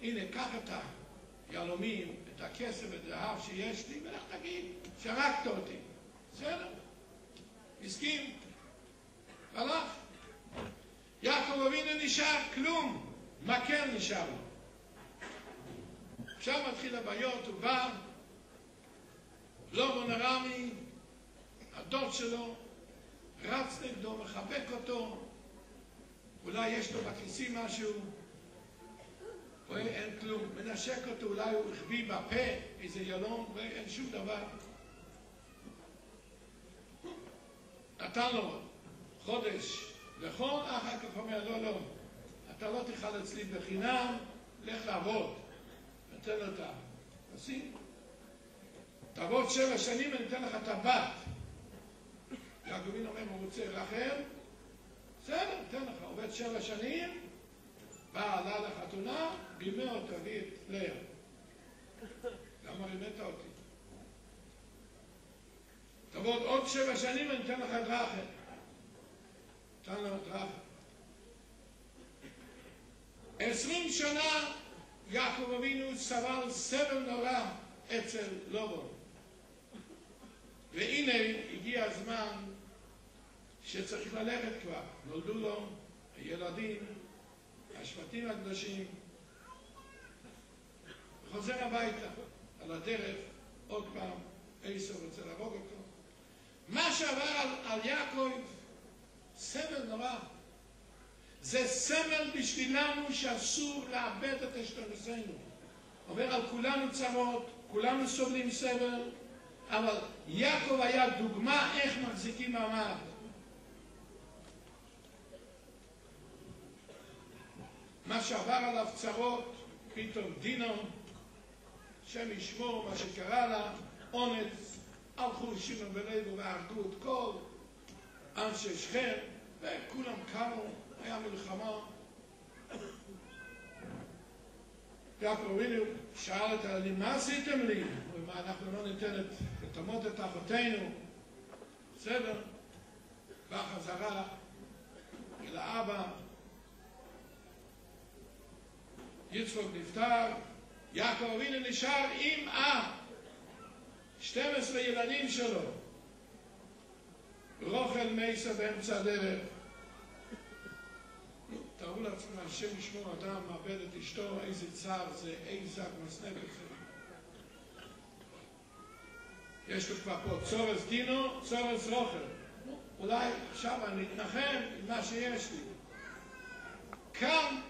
הנה, קח את היהלומים, את הכסף, את הזהב שיש לי, ולך תגיד שהרגת אותי. בסדר? הסכים. הלך. יעקב אבינו נשאר כלום. מה כן נשאר לו? עכשיו מתחיל הבעיות, הוא בא, לובן ארמי, הדוד שלו, רץ נגדו, מחבק אותו, אולי יש לו בכיסים משהו, אין כלום, מנשק אותו, אולי הוא החביא בפה איזה ילום, ואין שום דבר. נתן לו חודש לאכול, אחר כך אומר, לא, אתה לא תאכל אצלי בחינם, לך לעבוד. נתן לו את הפסים. תעבוד 7 שנים, אני אתן לך את הבת. יעקב אבינו אומר, הוא רוצה רחל, בסדר, נתן לך, עובד 7 שנים, בא, עלה לחתונה, רימה אותו, הביא את לאה. למה רימת אותי? תעבוד עוד 7 שנים, אני אתן לך את רחל. נתן לו את רחל. 20 שנה יעקב אבינו סבל סבל נורא אצל לובן. והנה הגיע הזמן שצריך ללכת כבר. נולדו לו הילדים, השבטים הקדושים. חוזר הביתה. על הדרך, עוד פעם, עשו רוצה להרוג אותו. מה שעבר על יעקב, סבל נורא. זה סמל בשבילנו שאסור לאבד את השתנותנו. אומר על כולנו צרות, כולנו סובלים סבל, אבל יעקב היה דוגמה איך מחזיקים מעמד. מה שעבר עליו צרות, פתאום דינו, שם ישמור מה שקרה לה, אונס, הלכו שמעון ולוי והרגו את כל אנשי שכם, וכולם קמו, היה מלחמה. יעקב אבינו שאל את הילדים, מה עשיתם לי? ומה, אנחנו לא ניתן לטמות את אחותינו. בסדר? בא חזרה אל האבא. יצחק נפטר, יעקב אבינו נשאר עם 12 ילדים שלו. רחל מתה באמצע הדרך. תראו לעצמם, השם ישמור אדם, מאבד את אשתו, איזה צער זה, איזה מסנבת זה. יש לו כבר פה צורס דינו, צורס רחל. אולי עכשיו אני אתנחם עם מה שיש לי. כאן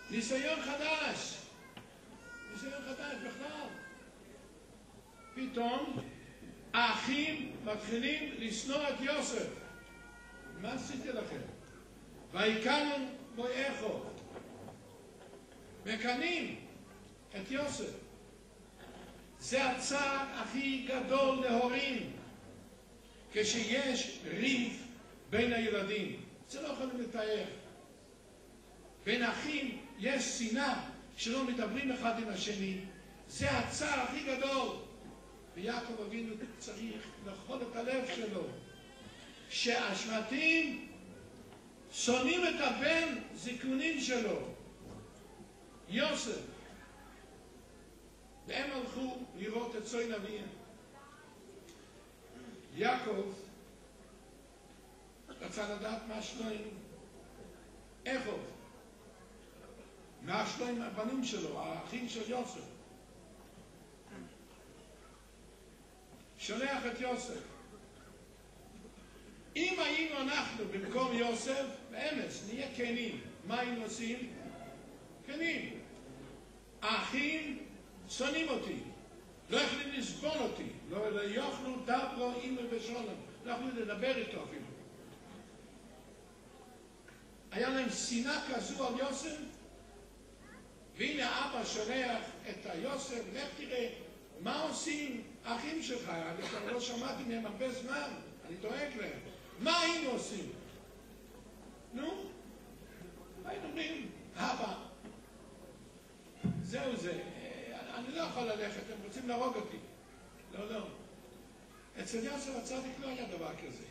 ניסיון חדש. ניסיון חדש בכלל. פתאום האחים מתחילים לשנוא את יוסף. מה עשיתי לכם? ויקנן בויכו. מקנאים את יוסף. זה הצער הכי גדול להורים. כשיש ריב בין הילדים. זה לא יכולים לתאר. בין אחים יש שנאה שלא מדברים אחד עם השני. זה הצער הכי גדול. ויעקב אבינו צריך לאכול את הלב שלו. שהשבטים שונאים את הבן זיכרונים שלו, יוסף. והם הלכו לראות את צאן אביהם. יעקב רצה לדעת מה שלוים. איכות. מה שלוים הבנים שלו, האחים של יוסף. שולח את יוסף. אם היינו אנחנו במקום יוסף, באמץ, נהיה כנים. מה היינו עושים? כנים. האחים שונאים אותי. לא יכולים לסבול אותי. לא יוכלו דברו אימא ושולם. לא יכולים לדבר איתו אפילו. היה להם שנאה כזו על יוסף, והנה האבא שולח את היוסף, לך תראה מה עושים האחים שלך. אני לא שמעתי מהם הרבה זמן, אני דואג להם. מה היינו עושים? נו? היינו אומרים, אבא, זהו זה, אני לא יכול ללכת, הם רוצים להרוג אותי. לא. אצל יוסף הצדיק לא היה דבר כזה.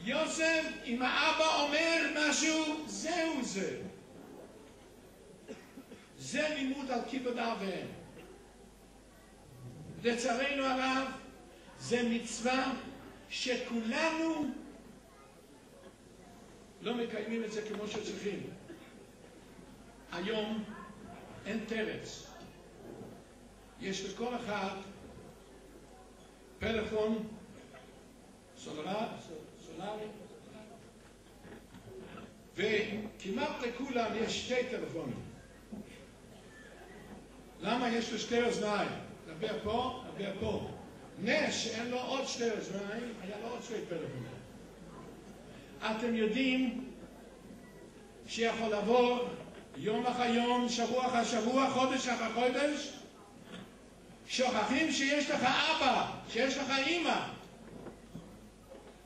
יוסף, אם האבא אומר משהו, זהו זה. זה לימוד על כיבוד אב ואם. לצערנו הרב, זה מצווה שכולנו לא מקיימים את זה כמו שצריכים. היום אין תרץ. יש לכל אחד פלאפון סולרי, וכמעט לכולם יש שתי טלפונים. למה יש לו שתי אוזניים? דבר פה, דבר פה. נס שאין לו עוד שתי אוזניים, היה לו עוד שתי פלאפונים. אתם יודעים שיכול לעבור יום אחר יום, שבוע אחר שבוע, חודש אחר חודש, שוכחים שיש לך אבא, שיש לך אמא.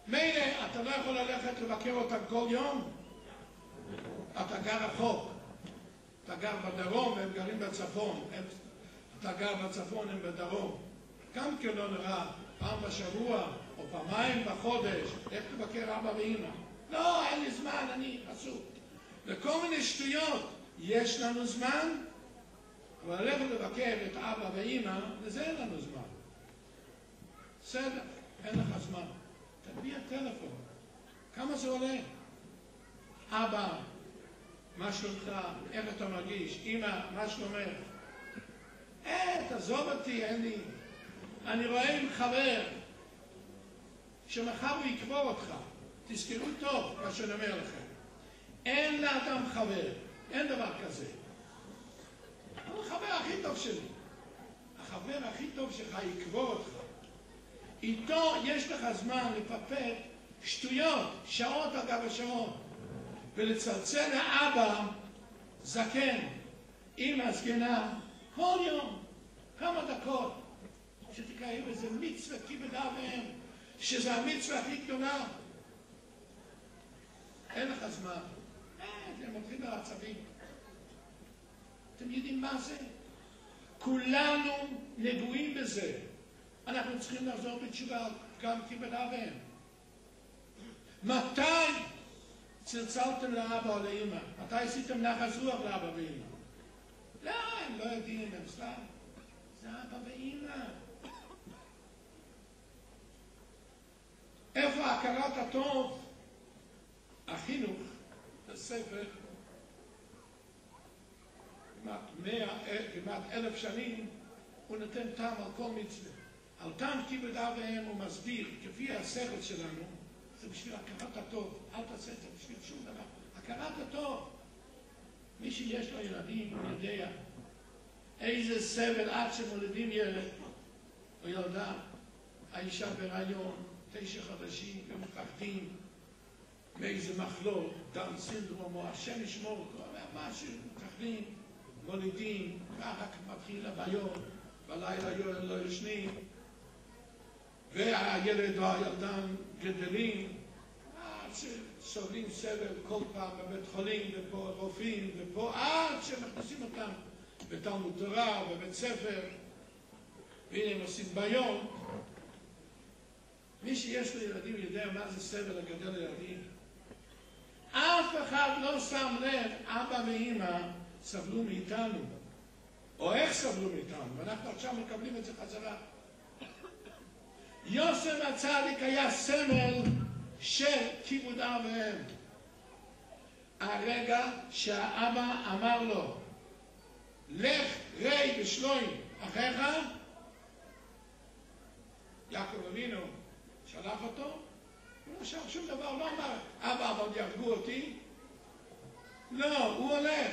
מילא, אתה לא יכול ללכת לבקר אותם כל יום. אתה גר רחוק. אתה גר בדרום והם גרים בצפון. אתה גר בצפון, הם בדרום. גם כן לא נראה פעם בשבוע או פעמיים בחודש, איך תבקר אבא ואמא. לא, אין לי זמן, אני עסוק. לכל מיני שטויות יש לנו זמן, אבל ללכת לבקר את אבא ואמא, לזה אין לנו זמן. בסדר, אין לך זמן. תביא הטלפון. כמה זה עולה? אבא, מה שלומך? איך אתה מרגיש? אמא, מה שלומך? תעזוב אותי, אין לי. אני רואה עם חבר שמחר הוא יקבור אותך. תזכרו טוב מה שאני אומר לכם. אין לאדם חבר. אין דבר כזה. הוא החבר הכי טוב שלי. החבר הכי טוב שלך יקבור אותך. איתו יש לך זמן לפפט שטויות, שעות על גב השעות. ולצלצל לאבא זקן, אמא זקנה, כל יום, כמה דקות, שתקיים איזה מצווה כיבוד אב ואם, שזה המצווה הכי גדולה. אין לך זמן. אתם הולכים לעצבים. אתם יודעים מה זה? כולנו נגועים בזה. אנחנו צריכים לחזור בתשובה גם כיבוד אב ואם. מתי צלצלתם לאבא או לאמא? מתי עשיתם נחת רוח לאבא ואמא? לא, הם לא יודעים, הם סתם. זה אבא ואמא. איפה הכרת הטוב? החינוך, בספר, כמעט 1000 שנים, הוא נותן טעם על כל מצווה. על טעם כיבוד אב ואם הוא מסביר, כפי השכל שלנו, זה בשביל הכרת הטוב. אל תעשה את זה בשביל שום דבר. הכרת הטוב. מי שיש לו ילדים, הוא יודע איזה סבל עד שמולדים ילד או ילדה. האישה בהיריון, 9 חודשים, ומפחדים מאיזה מחלות, דאון סינדרום, או השם ישמור, משהו, מפחדים, מולידים, ואחר כך מתחיל הבעיות, בלילה לא ישנים, והילד או הילדה גדלים, סובלים סבל כל פעם בבית חולים, ופה רופאים, ופה עד שמכניסים אותם בתלמוד תורה או בבית ספר, והנה הם עושים בעיות. מי שיש לו ילדים יודע מה זה סבל לגדל ילדים. אף אחד לא שם לב, אבא ואמא סבלו מאיתנו, או איך סבלו מאיתנו, ואנחנו עכשיו מקבלים את זה חזרה. יוסף הצדיק היה סמל של כיבוד אב ואם. הרגע שהאבא אמר לו, לך רי בשלוים אחיך, יעקב אבינו שלח אותו, הוא לא שום דבר, לא אמר, אבא, אבל יהרגו אותי. לא, הוא הולך.